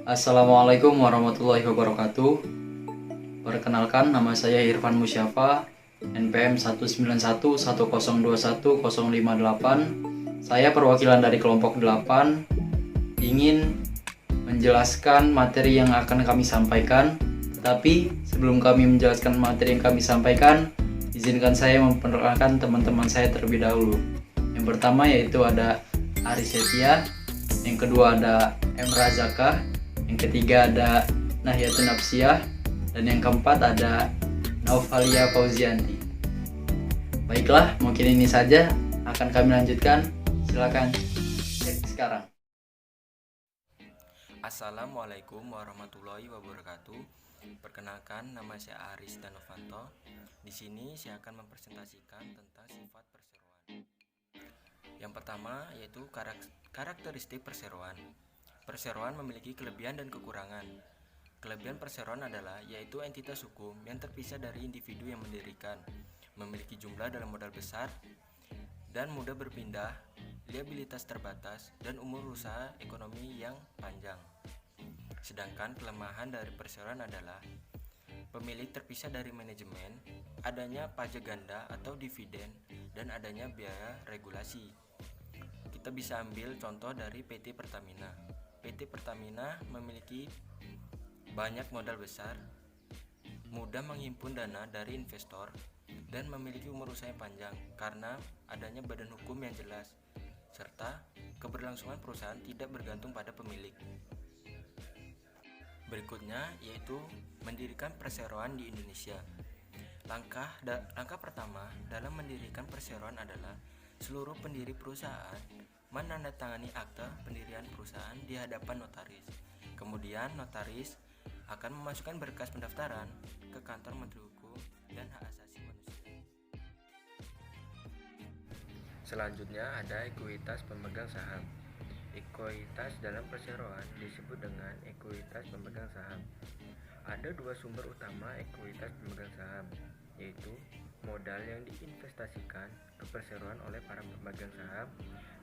Assalamualaikum warahmatullahi wabarakatuh. Perkenalkan, nama saya Irfan Musyafa, NPM 19110210058. Saya perwakilan dari kelompok 8, ingin menjelaskan materi yang akan kami sampaikan. Tetapi sebelum kami menjelaskan materi yang kami sampaikan, izinkan saya memperkenalkan teman-teman saya terlebih dahulu. Yang pertama yaitu ada Aris Setia, yang kedua ada Emra Zakah, yang ketiga ada Nahyatun Nafsiyah, dan yang keempat ada Naufalia Fauzianti. Baiklah, mungkin ini saja akan kami lanjutkan. Silakan cek sekarang. Assalamualaikum warahmatullahi wabarakatuh. Perkenalkan, nama saya Aris Danovanto. Di sini saya akan mempresentasikan tentang sifat perseroan. Yang pertama yaitu karakteristik perseroan. Perseroan memiliki kelebihan dan kekurangan. Kelebihan perseroan adalah yaitu entitas hukum yang terpisah dari individu yang mendirikan, memiliki jumlah dalam modal besar dan mudah berpindah, liabilitas terbatas, dan umur usaha ekonomi yang panjang. Sedangkan kelemahan dari perseroan adalah pemilik terpisah dari manajemen, adanya pajak ganda atau dividen, dan adanya biaya regulasi. Kita bisa ambil contoh dari PT Pertamina. PT Pertamina memiliki banyak modal besar, mudah menghimpun dana dari investor, dan memiliki umur usaha yang panjang karena adanya badan hukum yang jelas, serta keberlangsungan perusahaan tidak bergantung pada pemilik. Berikutnya yaitu mendirikan perseroan di Indonesia. Langkah pertama dalam mendirikan perseroan adalah seluruh pendiri perusahaan menandatangani akta pendirian perusahaan di hadapan notaris. Kemudian notaris akan memasukkan berkas pendaftaran ke kantor Menteri Hukum dan Hak Asasi Manusia. Selanjutnya ada ekuitas pemegang saham. Ekuitas dalam perseroan disebut dengan ekuitas pemegang saham. Ada dua sumber utama ekuitas pemegang saham, yaitu modal yang diinvestasikan ke perseroan oleh para pemegang saham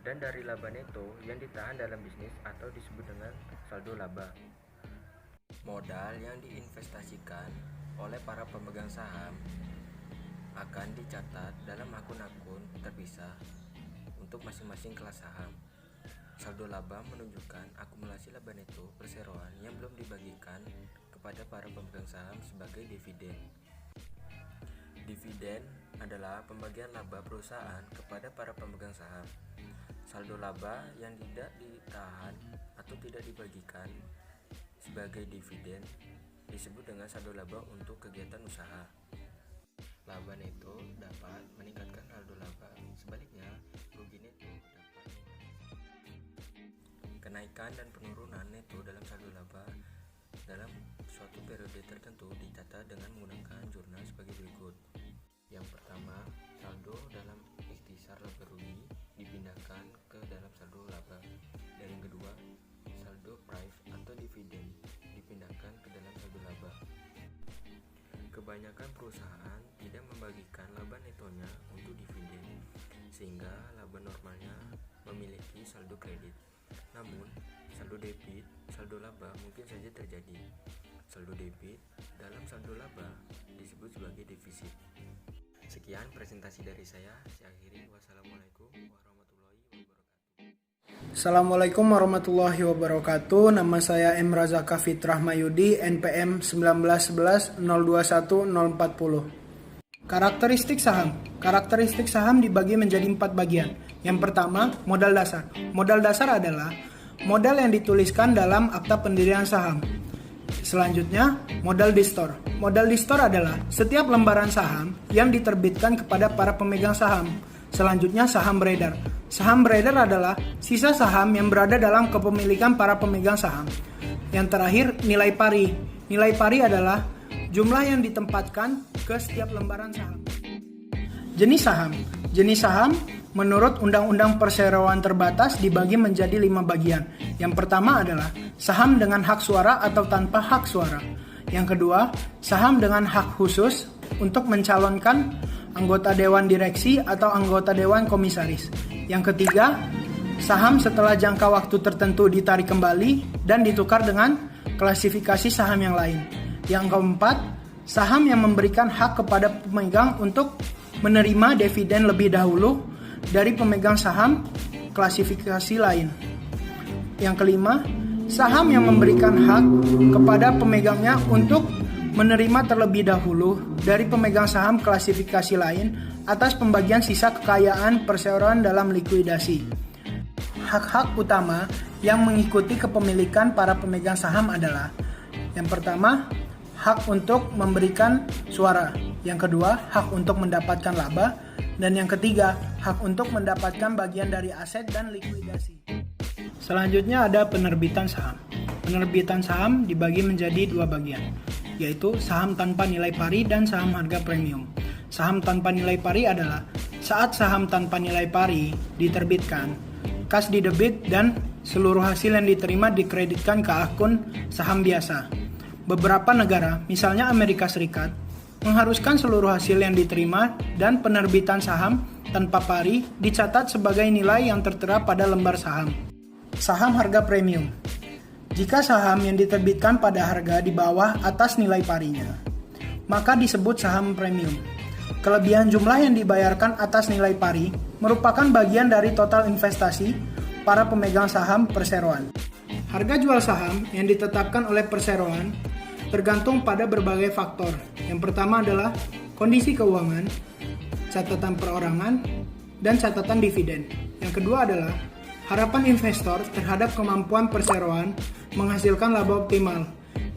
dan dari laba neto yang ditahan dalam bisnis atau disebut dengan saldo laba. Modal yang diinvestasikan oleh para pemegang saham akan dicatat dalam akun-akun terpisah untuk masing-masing kelas saham. Saldo laba menunjukkan akumulasi laba neto perseroan yang belum dibagikan kepada para pemegang saham sebagai dividen. Dividen adalah pembagian laba perusahaan kepada para pemegang saham. Saldo laba yang tidak ditahan atau tidak dibagikan sebagai dividen disebut dengan saldo laba untuk kegiatan usaha. Laba neto dapat meningkatkan saldo laba, sebaliknya rugi neto dapat kenaikan dan penurunan neto dalam saldo laba dalam suatu periode tertentu dicatat dengan menggunakan jurnal sebagai berikut. Yang pertama, saldo dalam ikhtisar laba rugi dipindahkan ke dalam saldo laba. Dan yang kedua, saldo prive atau dividen dipindahkan ke dalam saldo laba. Kebanyakan perusahaan tidak membagikan laba netonya untuk dividen, sehingga laba normalnya memiliki saldo kredit. Namun, saldo debit, saldo laba mungkin saja terjadi. Saldo debit dalam saldo laba disebut sebagai defisit. Sekian presentasi dari saya akhiri. Wassalamualaikum warahmatullahi wabarakatuh. Assalamualaikum warahmatullahi wabarakatuh. Nama saya Emra Zakah Fitrah Mayudi, NPM 191021040. Karakteristik saham. Karakteristik saham dibagi menjadi 4 bagian. Yang pertama, modal dasar. Modal dasar adalah modal yang dituliskan dalam akta pendirian saham. Selanjutnya, modal distor. Modal distor adalah setiap lembaran saham yang diterbitkan kepada para pemegang saham. Selanjutnya, saham beredar. Saham beredar adalah sisa saham yang berada dalam kepemilikan para pemegang saham. Yang terakhir, nilai pari. Nilai pari adalah jumlah yang ditempatkan ke setiap lembaran saham. Jenis saham. Jenis saham menurut Undang-Undang Perseroan Terbatas dibagi menjadi 5 bagian. Yang pertama adalah saham dengan hak suara atau tanpa hak suara. Yang kedua, saham dengan hak khusus untuk mencalonkan anggota dewan direksi atau anggota dewan komisaris. Yang ketiga, saham setelah jangka waktu tertentu ditarik kembali dan ditukar dengan klasifikasi saham yang lain. Yang keempat, saham yang memberikan hak kepada pemegang untuk menerima dividen lebih dahulu dari pemegang saham klasifikasi lain. Yang kelima, saham yang memberikan hak kepada pemegangnya untuk menerima terlebih dahulu dari pemegang saham klasifikasi lain atas pembagian sisa kekayaan perseroan dalam likuidasi. Hak-hak utama yang mengikuti kepemilikan para pemegang saham adalah: yang pertama, hak untuk memberikan suara; yang kedua, hak untuk mendapatkan laba; dan yang ketiga, hak untuk mendapatkan bagian dari aset dan likuidasi. Selanjutnya ada penerbitan saham. Penerbitan saham dibagi menjadi dua bagian, yaitu saham tanpa nilai pari dan saham harga premium. Saham tanpa nilai pari adalah saat saham tanpa nilai pari diterbitkan, kas didebit dan seluruh hasil yang diterima dikreditkan ke akun saham biasa. Beberapa negara, misalnya Amerika Serikat, mengharuskan seluruh hasil yang diterima dan penerbitan saham tanpa pari dicatat sebagai nilai yang tertera pada lembar saham. Saham harga premium. Jika saham yang diterbitkan pada harga di bawah atas nilai parinya, maka disebut saham premium. Kelebihan jumlah yang dibayarkan atas nilai pari merupakan bagian dari total investasi para pemegang saham perseroan. Harga jual saham yang ditetapkan oleh perseroan tergantung pada berbagai faktor. Yang pertama adalah kondisi keuangan, catatan perorangan, dan catatan dividen. Yang kedua adalah harapan investor terhadap kemampuan perseroan menghasilkan laba optimal.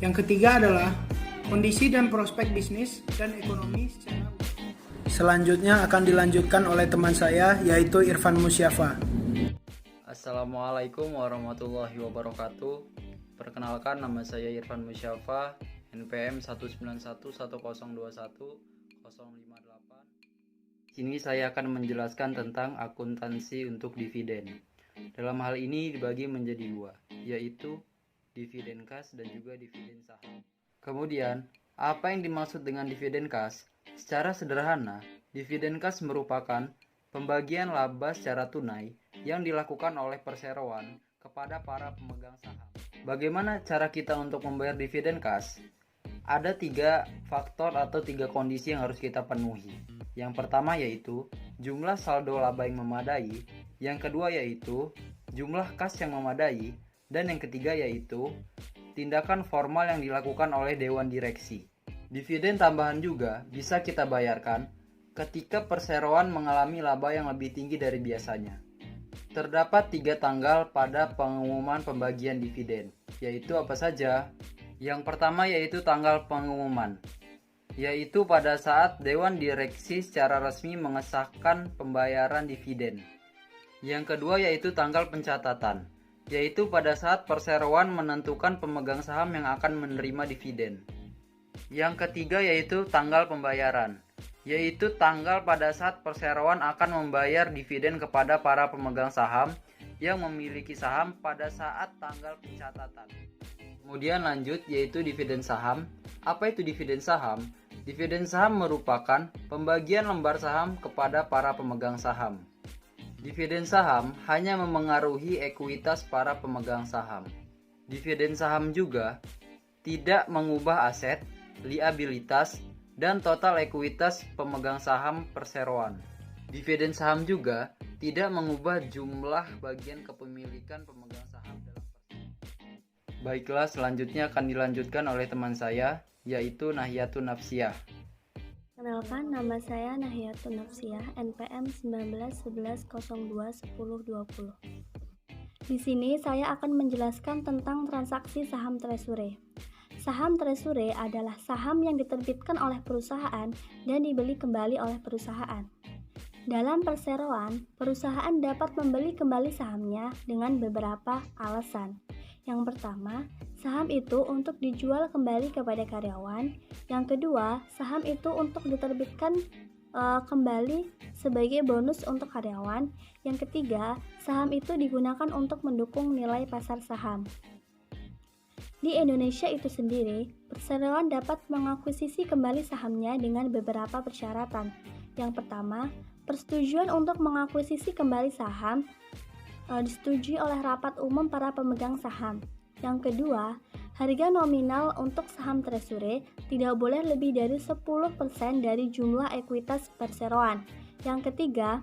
Yang ketiga adalah kondisi dan prospek bisnis dan ekonomi secara umum. Selanjutnya akan dilanjutkan oleh teman saya, yaitu Irfan Musyafa. Assalamualaikum warahmatullahi wabarakatuh. Perkenalkan, nama saya Irfan Musyafa, NPM 19110210058. Sini saya akan menjelaskan tentang akuntansi untuk dividen. Dalam hal ini dibagi menjadi dua, yaitu dividen kas dan juga dividen saham. Kemudian, apa yang dimaksud dengan dividen kas? Secara sederhana, dividen kas merupakan pembagian laba secara tunai yang dilakukan oleh perseroan kepada para pemegang saham. Bagaimana cara kita untuk membayar dividen kas? Ada 3 faktor atau 3 kondisi yang harus kita penuhi. Yang pertama yaitu jumlah saldo laba yang memadai, yang kedua yaitu jumlah kas yang memadai, dan yang ketiga yaitu tindakan formal yang dilakukan oleh dewan direksi. Dividen tambahan juga bisa kita bayarkan ketika perseroan mengalami laba yang lebih tinggi dari biasanya. Terdapat 3 tanggal pada pengumuman pembagian dividen, yaitu apa saja? Yang pertama yaitu tanggal pengumuman, yaitu pada saat dewan direksi secara resmi mengesahkan pembayaran dividen. Yang kedua yaitu tanggal pencatatan, yaitu pada saat perseroan menentukan pemegang saham yang akan menerima dividen. Yang ketiga yaitu tanggal pembayaran, yaitu tanggal pada saat perseroan akan membayar dividen kepada para pemegang saham yang memiliki saham pada saat tanggal pencatatan. Kemudian lanjut yaitu dividen saham. Apa itu dividen saham? Dividen saham merupakan pembagian lembar saham kepada para pemegang saham. Dividen saham hanya memengaruhi ekuitas para pemegang saham. Dividen saham juga tidak mengubah aset, liabilitas, dan total ekuitas pemegang saham perseroan. Dividen saham juga tidak mengubah jumlah bagian kepemilikan pemegang saham dalam perseroan. Baiklah, selanjutnya akan dilanjutkan oleh teman saya, yaitu Nahiyatun Nafsiyah. Kenalkan, nama saya Nahiyatun Nafsiyah, NPM 1911021020. Di sini saya akan menjelaskan tentang transaksi saham treasury. Saham treasury adalah saham yang diterbitkan oleh perusahaan dan dibeli kembali oleh perusahaan. Dalam perseroan, perusahaan dapat membeli kembali sahamnya dengan beberapa alasan. Yang pertama, saham itu untuk dijual kembali kepada karyawan. Yang kedua, saham itu untuk diterbitkan kembali sebagai bonus untuk karyawan. Yang ketiga, saham itu digunakan untuk mendukung nilai pasar saham. Di Indonesia itu sendiri, perseroan dapat mengakuisisi kembali sahamnya dengan beberapa persyaratan. Yang pertama, persetujuan untuk mengakuisisi kembali saham disetujui oleh rapat umum para pemegang saham. Yang kedua, harga nominal untuk saham treasury tidak boleh lebih dari 10% dari jumlah ekuitas perseroan. Yang ketiga,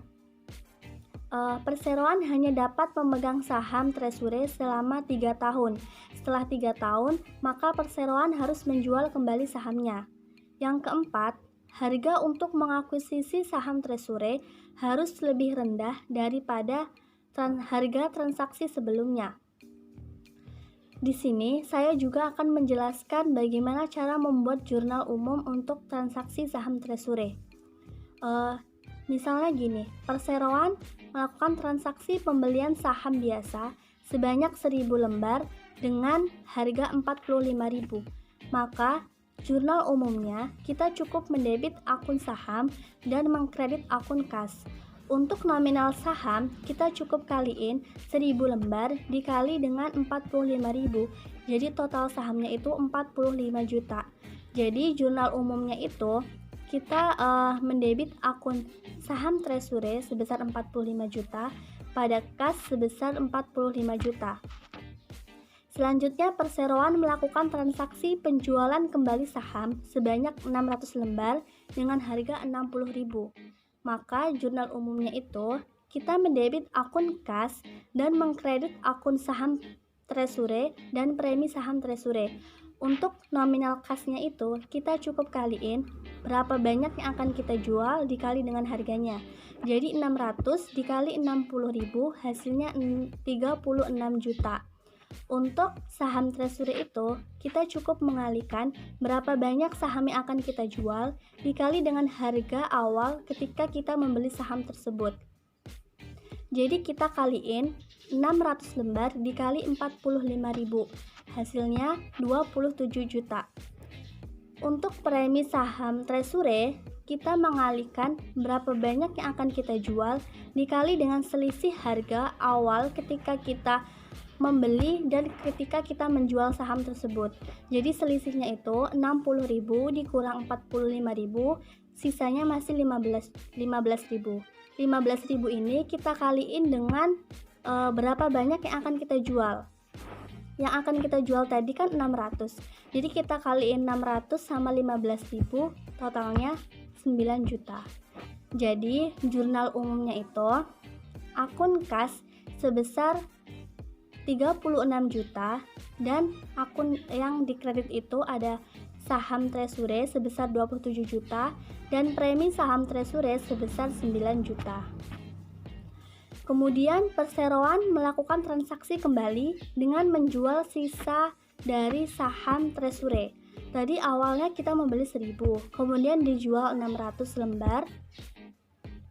perseroan hanya dapat memegang saham treasury selama 3 tahun. Setelah 3 tahun, maka perseroan harus menjual kembali sahamnya. Yang keempat, harga untuk mengakuisisi saham treasury harus lebih rendah daripada harga transaksi sebelumnya. Di sini, saya juga akan menjelaskan bagaimana cara membuat jurnal umum untuk transaksi saham treasury. Misalnya gini, perseroan melakukan transaksi pembelian saham biasa sebanyak 1000 lembar dengan harga 45.000. Maka, jurnal umumnya kita cukup mendebit akun saham dan mengkredit akun kas. Untuk nominal saham, kita cukup kaliin 1000 lembar dikali dengan 45.000. Jadi total sahamnya itu 45 juta. Jadi jurnal umumnya itu kita mendebit akun saham treasury sebesar 45 juta pada kas sebesar 45 juta. Selanjutnya, perseroan melakukan transaksi penjualan kembali saham sebanyak 600 lembar dengan harga 60.000. Maka jurnal umumnya itu kita mendebit akun kas dan mengkredit akun saham treasury dan premi saham treasury. Untuk nominal kasnya itu kita cukup kaliin berapa banyak yang akan kita jual dikali dengan harganya. Jadi 600 dikali 60.000 hasilnya 36 juta. Untuk saham treasury itu kita cukup mengalihkan berapa banyak saham yang akan kita jual dikali dengan harga awal ketika kita membeli saham tersebut. Jadi kita kaliin 600 lembar dikali 45.000, hasilnya 27 juta. Untuk premi saham treasury, kita mengalihkan berapa banyak yang akan kita jual dikali dengan selisih harga awal ketika kita membeli dan ketika kita menjual saham tersebut. Jadi selisihnya itu 60.000 dikurang 45.000, sisanya masih 15.000. 15.000 ini kita kaliin dengan berapa banyak yang akan kita jual. Yang akan kita jual tadi kan 600. Jadi kita kaliin 600 sama 15.000, totalnya 9 juta. Jadi jurnal umumnya itu akun kas sebesar 36 juta dan akun yang dikredit itu ada saham treasury sebesar 27 juta dan premi saham treasury sebesar 9 juta. Kemudian perseroan melakukan transaksi kembali dengan menjual sisa dari saham treasury. Tadi awalnya kita membeli 1000, kemudian dijual 600 lembar,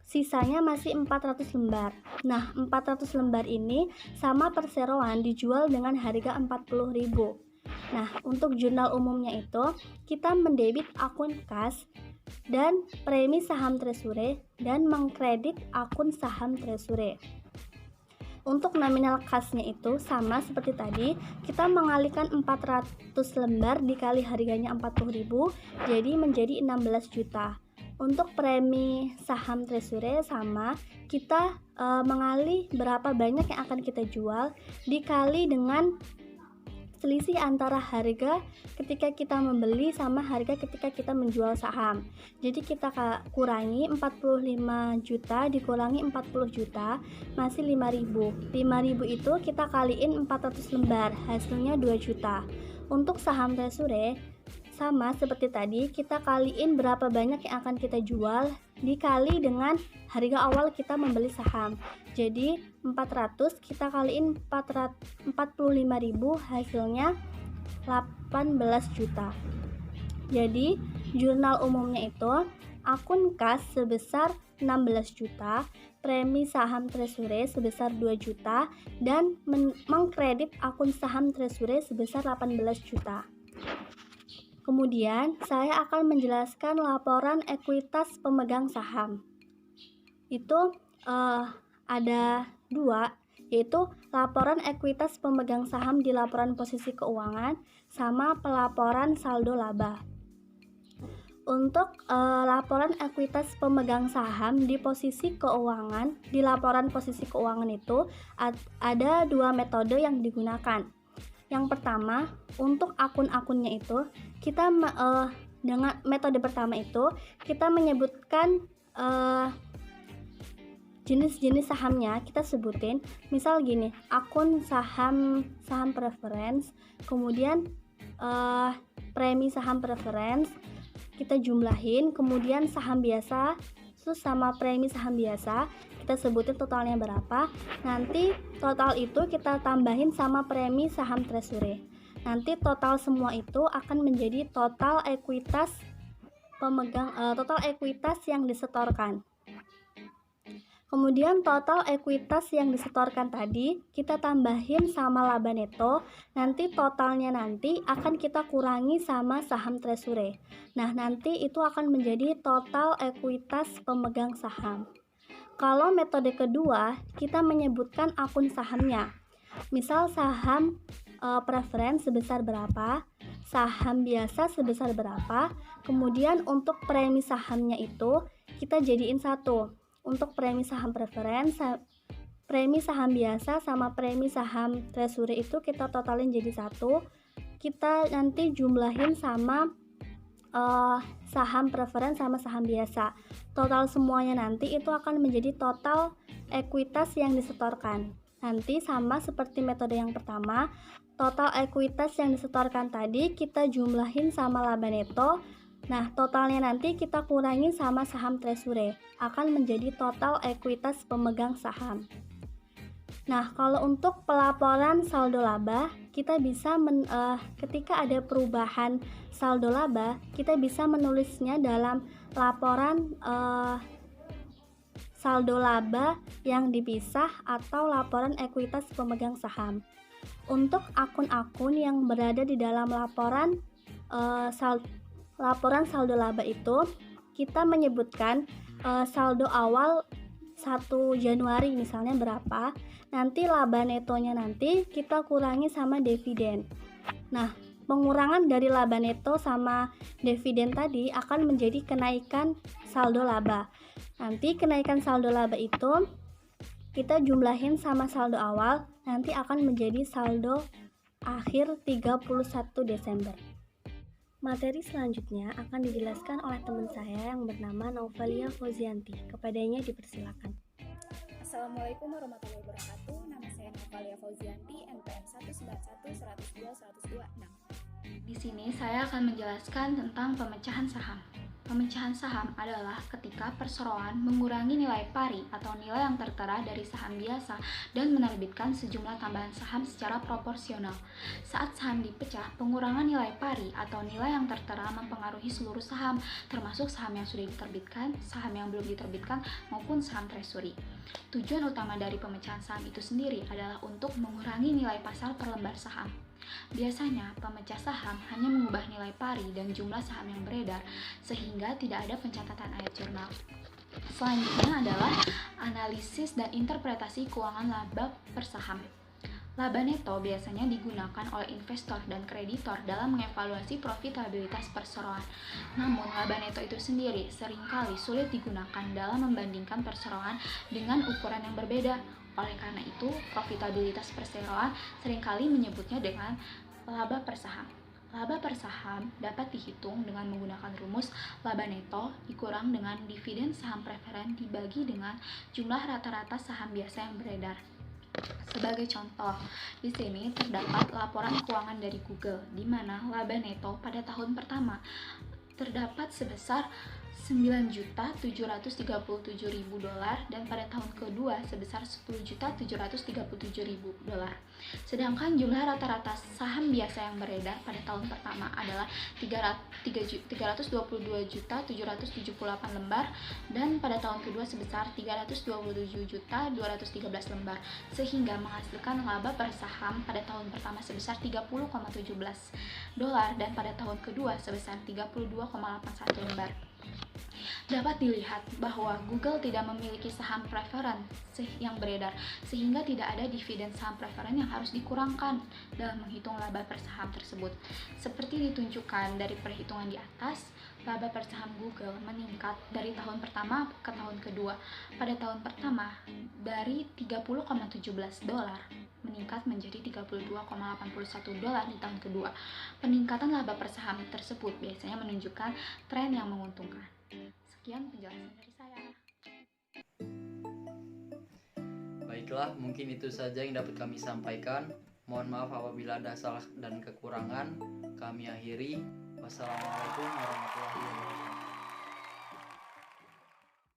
sisanya masih 400 lembar. Nah, 400 lembar ini sama perseroan dijual dengan harga 40.000. Nah, untuk jurnal umumnya itu kita mendebit akun kas dan premi saham treasury dan mengkredit akun saham treasury. Untuk nominal kasnya itu sama seperti tadi, kita mengalihkan 400 lembar dikali harganya 40.000, jadi menjadi 16 juta. Untuk premi saham treasury sama, kita mengalih berapa banyak yang akan kita jual dikali dengan selisih antara harga ketika kita membeli sama harga ketika kita menjual saham. Jadi kita kurangi 45 juta dikurangi 40 juta masih 5.000. 5.000 itu kita kaliin 400 lembar, hasilnya 2 juta. Untuk saham treasury sama seperti tadi, kita kaliin berapa banyak yang akan kita jual dikali dengan harga awal kita membeli saham. Jadi 400 kita kaliin 45.000, hasilnya 18 juta. Jadi jurnal umumnya itu akun kas sebesar 16 juta, premi saham treasury sebesar 2 juta, dan mengkredit akun saham treasury sebesar 18 juta. Kemudian, saya akan menjelaskan laporan ekuitas pemegang saham. Itu ada dua, yaitu laporan ekuitas pemegang saham di laporan posisi keuangan sama pelaporan saldo laba. Untuk laporan ekuitas pemegang saham di posisi keuangan, di laporan posisi keuangan itu ada dua metode yang digunakan. Yang pertama, untuk akun-akunnya itu kita dengan metode pertama itu kita menyebutkan jenis-jenis sahamnya, kita sebutin. Misal gini, akun saham preference, kemudian premi saham preference kita jumlahin, kemudian saham biasa terus sama premi saham biasa kita sebutin totalnya berapa. Nanti total itu kita tambahin sama premi saham treasury. Nanti total semua itu akan menjadi total ekuitas total ekuitas yang disetorkan. Kemudian total ekuitas yang disetorkan tadi kita tambahin sama laba neto, nanti totalnya nanti akan kita kurangi sama saham treasury. Nah, nanti itu akan menjadi total ekuitas pemegang saham. Kalau metode kedua, kita menyebutkan akun sahamnya. Misal saham preference sebesar berapa, saham biasa sebesar berapa, kemudian untuk premi sahamnya itu kita jadiin satu. Untuk premi saham preference, premi saham biasa sama premi saham treasury itu kita totalin jadi satu. Kita nanti jumlahin sama saham preference sama saham biasa. Total semuanya nanti itu akan menjadi total ekuitas yang disetorkan. Nanti sama seperti metode yang pertama, total ekuitas yang disetorkan tadi kita jumlahin sama laba neto. Nah, totalnya nanti kita kurangi sama saham treasury, akan menjadi total ekuitas pemegang saham. Nah, kalau untuk pelaporan saldo laba, kita bisa ketika ada perubahan saldo laba, kita bisa menulisnya dalam laporan saldo laba yang dipisah atau laporan ekuitas pemegang saham. Untuk akun-akun yang berada di dalam laporan saldo laba itu kita menyebutkan saldo awal 1 Januari misalnya berapa, nanti laba netonya nanti kita kurangi sama dividen. Nah, pengurangan dari laba neto sama dividen tadi akan menjadi kenaikan saldo laba. Nanti kenaikan saldo laba itu kita jumlahin sama saldo awal, nanti akan menjadi saldo akhir 31 Desember. Materi selanjutnya akan dijelaskan oleh teman saya yang bernama Novalia Fauzianti. Kepadanya dipersilakan. Assalamualaikum warahmatullahi wabarakatuh. Nama saya Novalia Fauzianti, NPM 191 102 102 6. Di sini saya akan menjelaskan tentang pemecahan saham. Pemecahan saham adalah ketika perseroan mengurangi nilai pari atau nilai yang tertera dari saham biasa dan menerbitkan sejumlah tambahan saham secara proporsional. Saat saham dipecah, pengurangan nilai pari atau nilai yang tertera mempengaruhi seluruh saham, termasuk saham yang sudah diterbitkan, saham yang belum diterbitkan, maupun saham treasury. Tujuan utama dari pemecahan saham itu sendiri adalah untuk mengurangi nilai pasar per lembar saham. Biasanya, pemecah saham hanya mengubah nilai pari dan jumlah saham yang beredar, sehingga tidak ada pencatatan ayat jurnal. Selanjutnya adalah analisis dan interpretasi keuangan laba per saham. Laba neto biasanya digunakan oleh investor dan kreditor dalam mengevaluasi profitabilitas perseroan. Namun, laba neto itu sendiri seringkali sulit digunakan dalam membandingkan perseroan dengan ukuran yang berbeda. Oleh karena itu, profitabilitas perseroan seringkali menyebutnya dengan laba per saham. Laba per saham dapat dihitung dengan menggunakan rumus laba neto dikurang dengan dividen saham preferen dibagi dengan jumlah rata-rata saham biasa yang beredar. Sebagai contoh, di sini terdapat laporan keuangan dari Google, di mana laba neto pada tahun pertama terdapat sebesar $9.737.000 dan pada tahun kedua sebesar $10.737.000. Sedangkan jumlah rata-rata saham biasa yang beredar pada tahun pertama adalah 322.778 lembar dan pada tahun kedua sebesar 327.213 lembar, sehingga menghasilkan laba per saham pada tahun pertama sebesar $30.17 dan pada tahun kedua sebesar 32,81 lembar. Dapat dilihat bahwa Google tidak memiliki saham preferen yang beredar, sehingga tidak ada dividen saham preferen yang harus dikurangkan dalam menghitung laba per saham tersebut. Seperti ditunjukkan dari perhitungan di atas, laba per saham Google meningkat dari tahun pertama ke tahun kedua. Pada tahun pertama dari $30.17 meningkat menjadi 32,81 dolar di tahun kedua. Peningkatan laba per saham tersebut biasanya menunjukkan tren yang menguntungkan. Sekian penjelasan dari saya. Baiklah, mungkin itu saja yang dapat kami sampaikan. Mohon maaf apabila ada salah dan kekurangan. Kami akhiri. Wassalamualaikum warahmatullahi wabarakatuh.